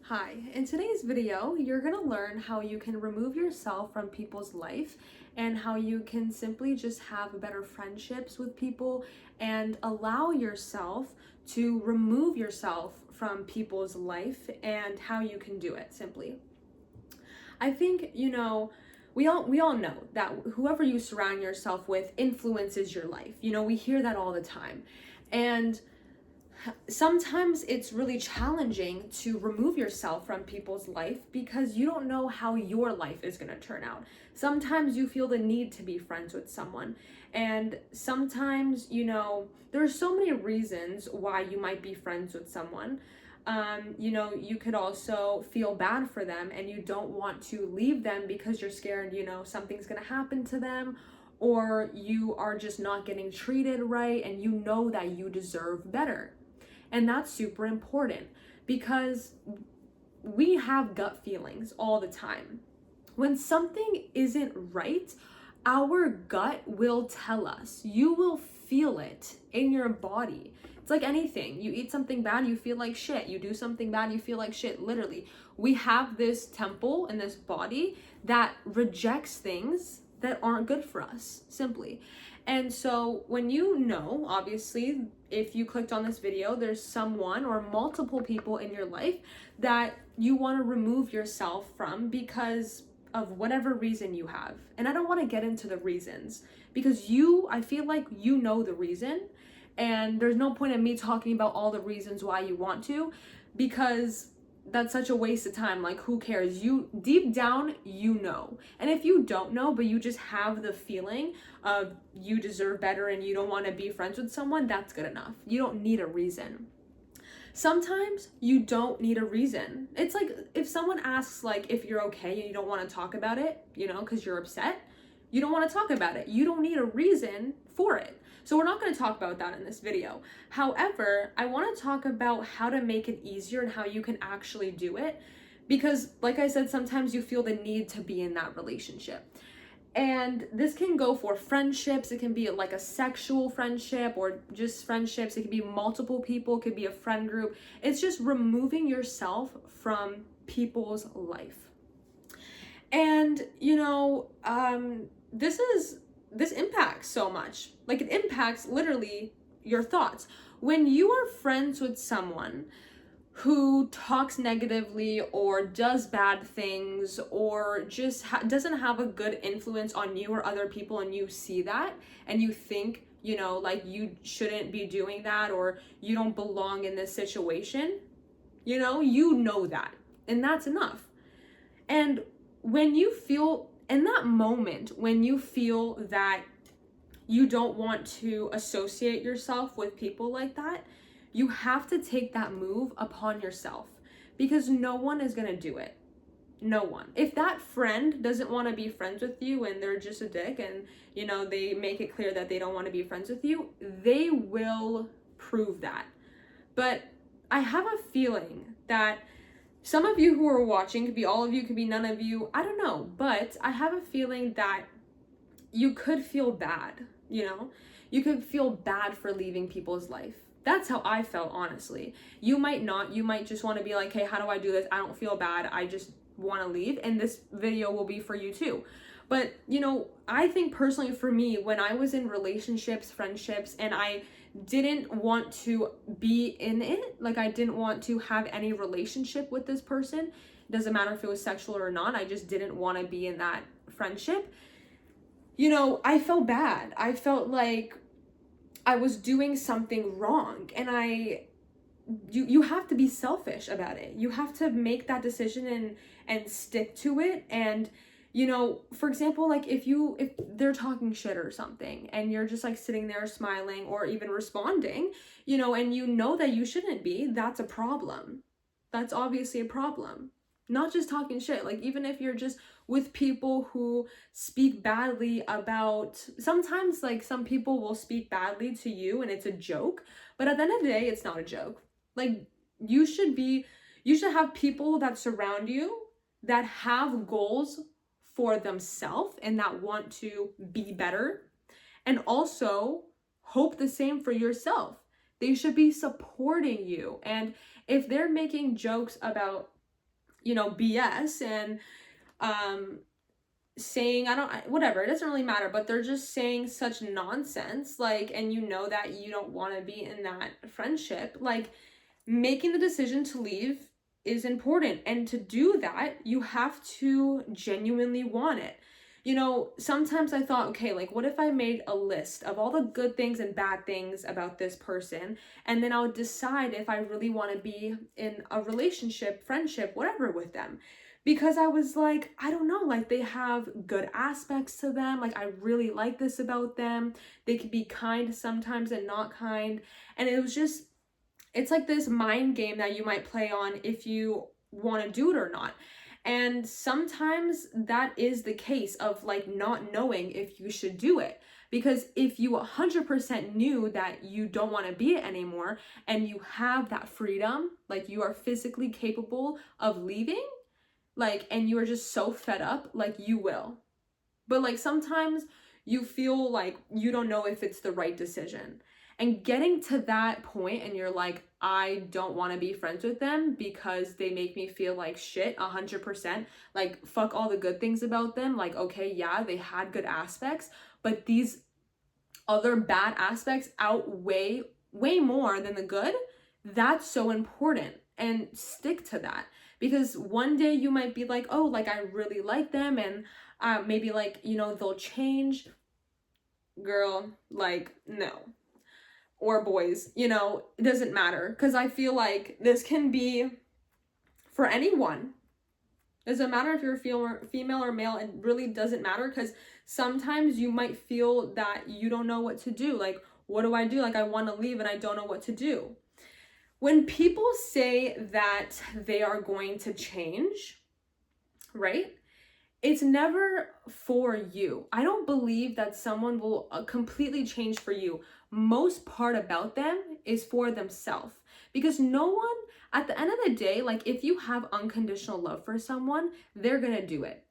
Hi, in today's video, you're going to learn how you can remove yourself from people's life and how you can simply just have better friendships with people and allow yourself to remove yourself from people's life and how you can do it simply. I think, we all know that whoever you surround yourself with influences your life. We hear that all the time. And sometimes it's really challenging to remove yourself from people's life because you don't know how your life is going to turn out. Sometimes you feel the need to be friends with someone, and sometimes there are so many reasons why you might be friends with someone. You could also feel bad for them and you don't want to leave them because you're scared something's going to happen to them, or you are just not getting treated right and you know that you deserve better. And that's super important because we have gut feelings all the time. When something isn't right, our gut will tell us. You will feel it in your body. It's like anything. You eat something bad, you feel like shit. You do something bad, you feel like shit. Literally, we have this temple in this body that rejects things that aren't good for us, simply. And so when obviously, if you clicked on this video, there's someone or multiple people in your life that you want to remove yourself from because of whatever reason you have. And I don't want to get into the reasons because I feel like you know the reason, and there's no point in me talking about all the reasons why you want to, because that's such a waste of time. Like, who cares? You deep down, and if you don't know but you just have the feeling of you deserve better and you don't want to be friends with someone, that's good enough. You don't need a reason. Sometimes you don't need a reason. It's like if someone asks like if you're okay and you don't want to talk about it, because you're upset, you don't want to talk about it. You don't need a reason for it. So we're not going to talk about that in this video. However, I want to talk about how to make it easier and how you can actually do it. Because like I said, sometimes you feel the need to be in that relationship. And this can go for friendships. It can be like a sexual friendship or just friendships. It can be multiple people. It could be a friend group. It's just removing yourself from people's life. And, this impacts so much. Like, it impacts literally your thoughts. When you are friends with someone who talks negatively or does bad things or just doesn't have a good influence on you or other people, and you see that and you think, like you shouldn't be doing that or you don't belong in this situation, you know that. And that's enough. And when you feel in that moment, when you feel that you don't want to associate yourself with people like that, you have to take that move upon yourself, because no one is going to do it. No one. If that friend doesn't want to be friends with you and they're just a dick and, they make it clear that they don't want to be friends with you, they will prove that. But I have a feeling that some of you who are watching, could be all of you, could be none of you, I don't know, but I have a feeling that you could feel bad, You could feel bad for leaving people's life. That's how I felt, honestly. You might not. You might just want to be like, hey, how do I do this? I don't feel bad. I just want to leave. And this video will be for you too. But, I think personally for me, when I was in relationships, friendships, and I didn't want to be in it, like I didn't want to have any relationship with this person, doesn't matter if it was sexual or not, I just didn't want to be in that friendship. I felt bad. I felt like I was doing something wrong, and you have to be selfish about it. You have to make that decision and stick to it. And for example, like if they're talking shit or something and you're just like sitting there smiling or even responding, and that you shouldn't be, that's a problem. That's obviously a problem. Not just talking shit, like even if you're just with people who speak badly about, sometimes like some people will speak badly to you and it's a joke, but at the end of the day, it's not a joke. Like you should have people that surround you that have goals for themselves and that want to be better, and also hope the same for yourself. They should be supporting you. And if they're making jokes about BS and saying whatever, it doesn't really matter, but they're just saying such nonsense, like, and that you don't want to be in that friendship, like, making the decision to leave is important, and to do that you have to genuinely want it. Sometimes I thought, okay, like, what if I made a list of all the good things and bad things about this person, and then I would decide if I really want to be in a relationship, friendship, whatever with them. Because I was like, I don't know, like, they have good aspects to them. Like, I really like this about them. They can be kind sometimes and not kind. And it's like this mind game that you might play on if you want to do it or not. And sometimes that is the case of, like, not knowing if you should do it. Because if you 100% knew that you don't want to be it anymore, and you have that freedom, like, you are physically capable of leaving, like, and you are just so fed up, like, you will. But, like, sometimes you feel like you don't know if it's the right decision. And getting to that point and you're like, I don't want to be friends with them because they make me feel like shit 100%. Like, fuck all the good things about them. Like, okay, yeah, they had good aspects, but these other bad aspects outweigh way more than the good. That's so important. And stick to that. Because one day you might be like, oh, like, I really like them, and maybe, like, they'll change. Girl, like, no. Or boys, it doesn't matter. Because I feel like this can be for anyone. It doesn't matter if you're female or male. It really doesn't matter, because sometimes you might feel that you don't know what to do. Like, what do I do? Like, I want to leave and I don't know what to do. When people say that they are going to change, right? It's never for you. I don't believe that someone will completely change for you. Most part about them is for themselves. Because no one, at the end of the day, like, if you have unconditional love for someone, they're gonna do it.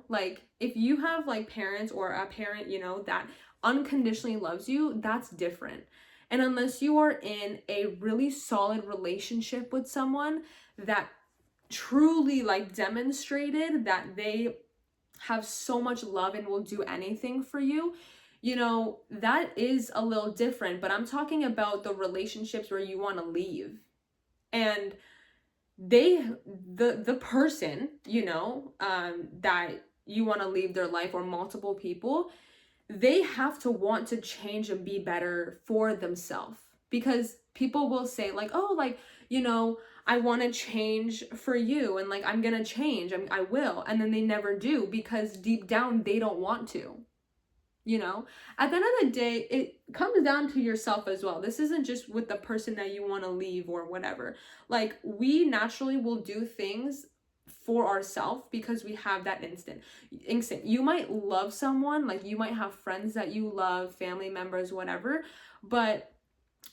Like, if you have, like, parents or a parent, that unconditionally loves you, that's different. And unless you are in a really solid relationship with someone that truly, like, demonstrated that they have so much love and will do anything for you, that is a little different. But I'm talking about the relationships where you want to leave, and the person, that you want to leave their life, or multiple people, they have to want to change and be better for themselves. Because people will say, like, oh, like, I want to change for you, and, like, I'm gonna change, I will, and then they never do, because deep down they don't want to. At the end of the day, it comes down to yourself as well. This isn't just with the person that you want to leave or whatever. Like, we naturally will do things for ourselves because we have that instinct. You might love someone, like, you might have friends that you love, family members, whatever, but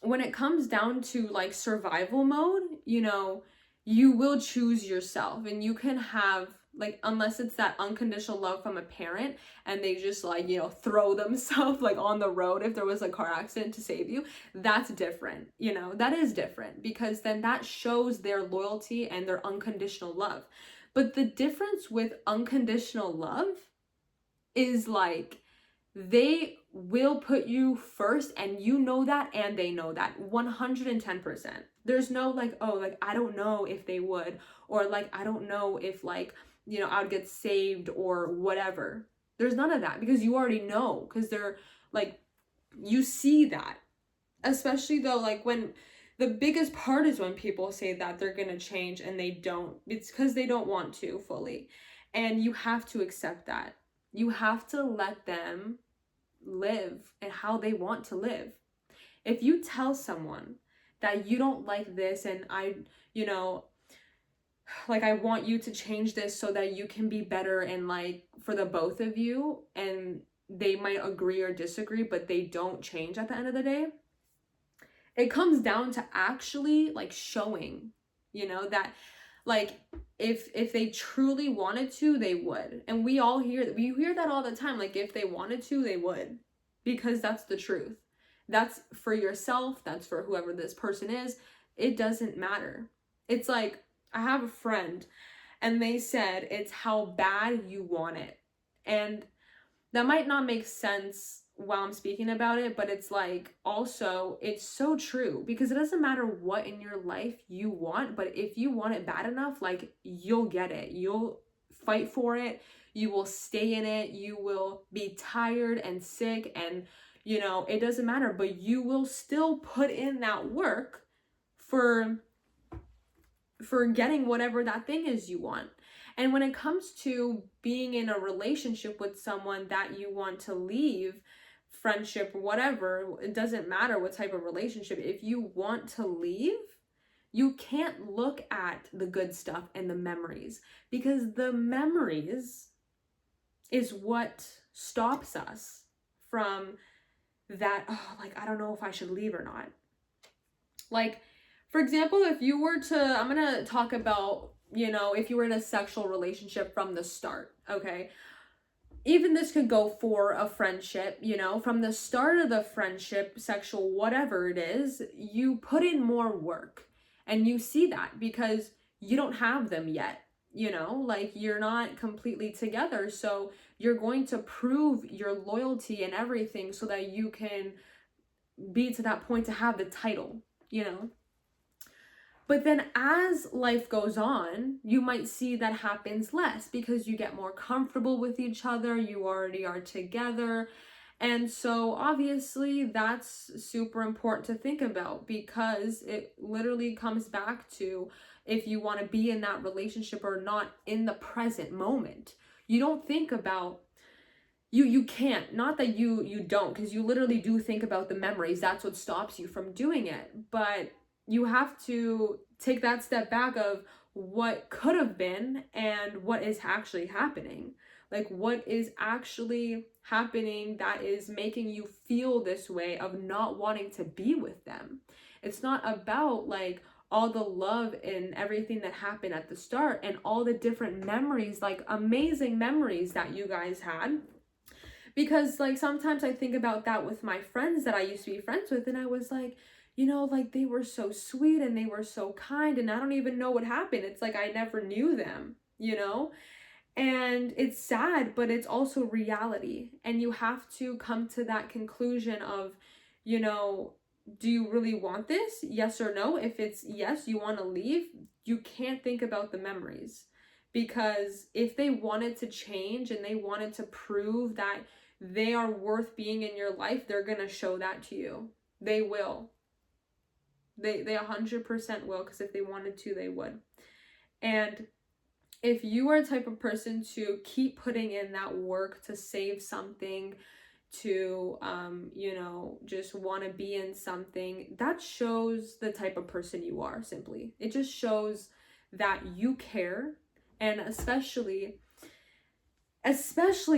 when it comes down to, like, survival mode, you will choose yourself. And you can have, like, unless it's that unconditional love from a parent and they just, like, throw themselves, like, on the road if there was a car accident to save you, that's different. That is different, because then that shows their loyalty and their unconditional love. But the difference with unconditional love is, like, they will put you first, and that, and they know that 110%. There's no, like, oh, like, I don't know if they would, or, like, I don't know if, like, I would get saved or whatever. There's none of that, because you already know, because they're, like, you see that. Especially though, like, when the biggest part is when people say that they're gonna change and they don't. It's because they don't want to fully. And you have to accept that. You have to let them live and how they want to live. If you tell someone that you don't like this, and like, I want you to change this so that you can be better, and, like, for the both of you, and they might agree or disagree, but they don't change at the end of the day, it comes down to actually, like, showing, that, like, if they truly wanted to, they would. And we hear that all the time. Like, if they wanted to, they would, because that's the truth. That's for yourself. That's for whoever this person is. It doesn't matter. It's like, I have a friend, and they said it's how bad you want it. And that might not make sense while I'm speaking about it, but it's like also it's so true, because it doesn't matter what in your life you want, but if you want it bad enough, like, you'll get it. You'll fight for it. You will stay in it. You will be tired and sick, and it doesn't matter, but you will still put in that work for getting whatever that thing is you want. And when it comes to being in a relationship with someone that you want to leave, friendship, whatever, it doesn't matter what type of relationship, if you want to leave, you can't look at the good stuff and the memories, because the memories is what stops us from that, oh, like, I don't know if I should leave or not. Like, for example, if you were to, I'm gonna talk about, if you were in a sexual relationship from the start, okay? Even this could go for a friendship, from the start of the friendship, sexual, whatever it is, you put in more work. And you see that because you don't have them yet, like, you're not completely together. So you're going to prove your loyalty and everything so that you can be to that point to have the title, But then as life goes on, you might see that happens less because you get more comfortable with each other, you already are together. And so obviously that's super important to think about, because it literally comes back to if you want to be in that relationship or not in the present moment. You don't think about you can't, not that you don't, because you literally do think about the memories. That's what stops you from doing it. But you have to take that step back of what could have been and what is actually happening. Like, what is actually happening that is making you feel this way of not wanting to be with them. It's not about like all the love and everything that happened at the start and all the different memories, like amazing memories that you guys had. Because like sometimes I think about that with my friends that I used to be friends with, and I was like, like they were so sweet and they were so kind, and I don't even know what happened. It's like I never knew them, And it's sad, but it's also reality. And you have to come to that conclusion of, do you really want this? Yes or no? If it's yes, you want to leave, you can't think about the memories. Because if they wanted to change and they wanted to prove that they are worth being in your life, they're going to show that to you. They will. They 100% will, because if they wanted to, they would. And if you are a type of person to keep putting in that work to save something, to, just want to be in something, that shows the type of person you are, simply. It just shows that you care. And especially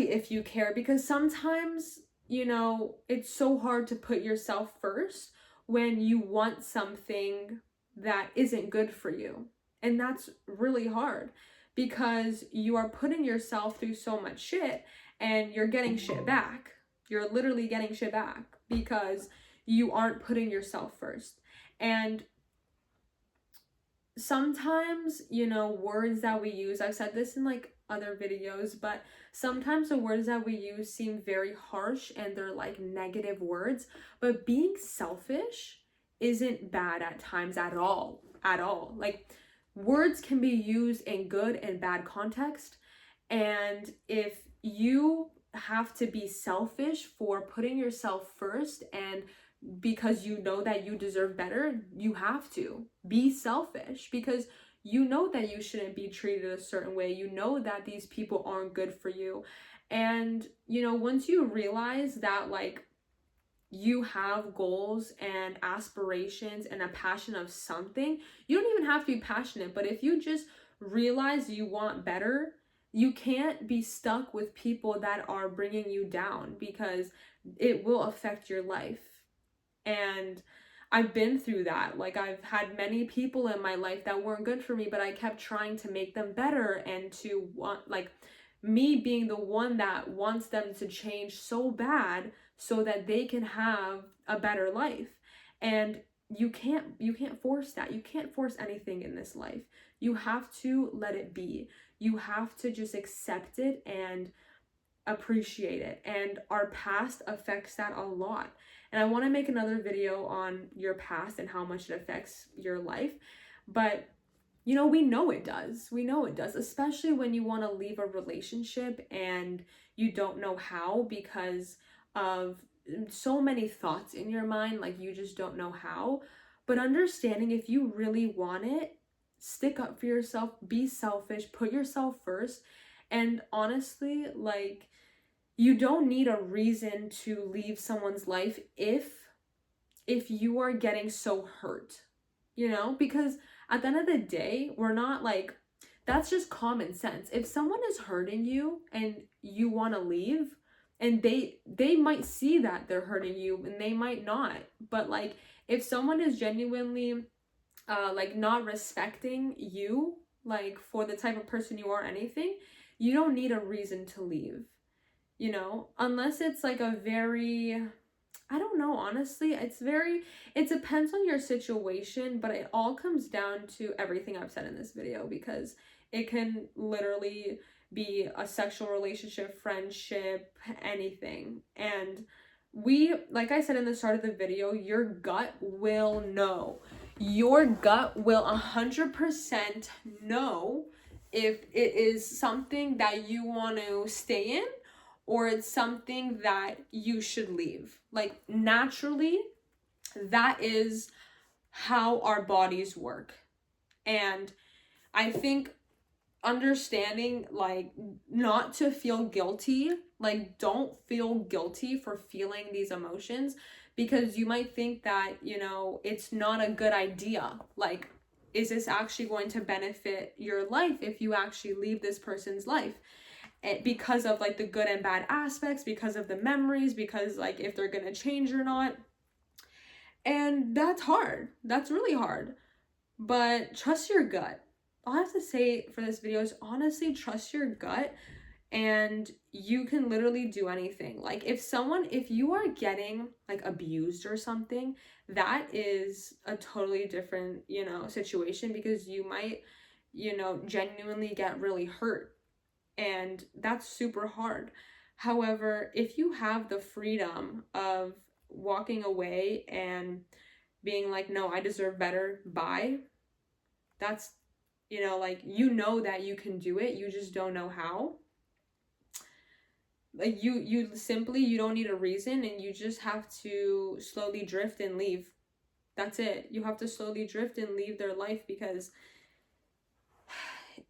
if you care, because sometimes, it's so hard to put yourself first when you want something that isn't good for you. And that's really hard, because you are putting yourself through so much shit and you're getting shit back. You're literally getting shit back because you aren't putting yourself first. And sometimes, words that we use, I've said this in like other videos, but sometimes the words that we use seem very harsh and they're like negative words, but being selfish isn't bad at times at all. Like, words can be used in good and bad context. And if you have to be selfish for putting yourself first, and because you know that you deserve better, you have to be selfish, because you know that you shouldn't be treated a certain way. You know that these people aren't good for you. And, once you realize that, like, you have goals and aspirations and a passion of something, you don't even have to be passionate, but if you just realize you want better, you can't be stuck with people that are bringing you down, because it will affect your life. And I've been through that. Like, I've had many people in my life that weren't good for me, but I kept trying to make them better, and to want, like, me being the one that wants them to change so bad so that they can have a better life. And you can't force that. You can't force anything in this life. You have to let it be. You have to just accept it and appreciate it. And our past affects that a lot. And I want to make another video on your past and how much it affects your life. But you know, we know it does. We know it does, especially when you want to leave a relationship and you don't know how because of so many thoughts in your mind, like you just don't know how. But understanding if you really want it, stick up for yourself, be selfish, put yourself first. And honestly, like, you don't need a reason to leave someone's life if you are getting so hurt, you know, because at the end of the day, we're not like, that's just common sense. If someone is hurting you and you want to leave, and they might see that they're hurting you and they might not, but like if someone is genuinely like not respecting you, like for the type of person you are, anything, you don't need a reason to leave, you know, unless it's like a very, I don't know, honestly, it depends on your situation, but it all comes down to everything I've said in this video, because it can literally be a sexual relationship, friendship, anything. And like I said in the start of the video, your gut will know. Your gut will 100% know if it is something that you want to stay in or it's something that you should leave. Like, naturally, that is how our bodies work. And I think understanding, like, not to feel guilty, like, don't feel guilty for feeling these emotions, because you might think that, you know, it's not a good idea. Like, is this actually going to benefit your life if you actually leave this person's life? Because of like the good and bad aspects, because of the memories, because like if they're gonna change or not. And that's hard. That's really hard. But trust your gut. All I have to say for this video is honestly trust your gut, and you can literally do anything. Like if you are getting like abused or something, that is a totally different, you know, situation, because you might, you know, genuinely get really hurt. And that's super hard. However, if you have the freedom of walking away and being like, no, I deserve better, bye, that's, you know, like, you know that you can do it, you just don't know how. Like, you simply, you don't need a reason, and you just have to slowly drift and leave. That's it. You have to slowly drift and leave their life, because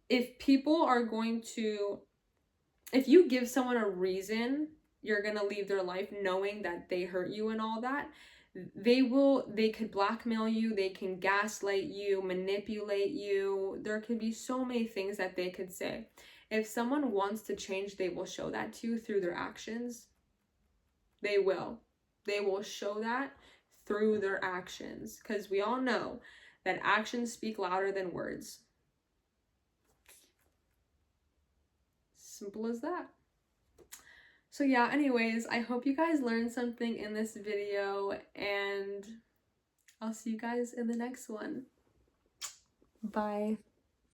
if people are going to, if you give someone a reason you're gonna leave their life knowing that they hurt you and all that, they could blackmail you, they can gaslight you, manipulate you. There could be so many things that they could say. If someone wants to change, they will show that to you through their actions. They will show that through their actions, because we all know that actions speak louder than words. Simple as that. So yeah, anyways, I hope you guys learned something in this video, and I'll see you guys in the next one. Bye.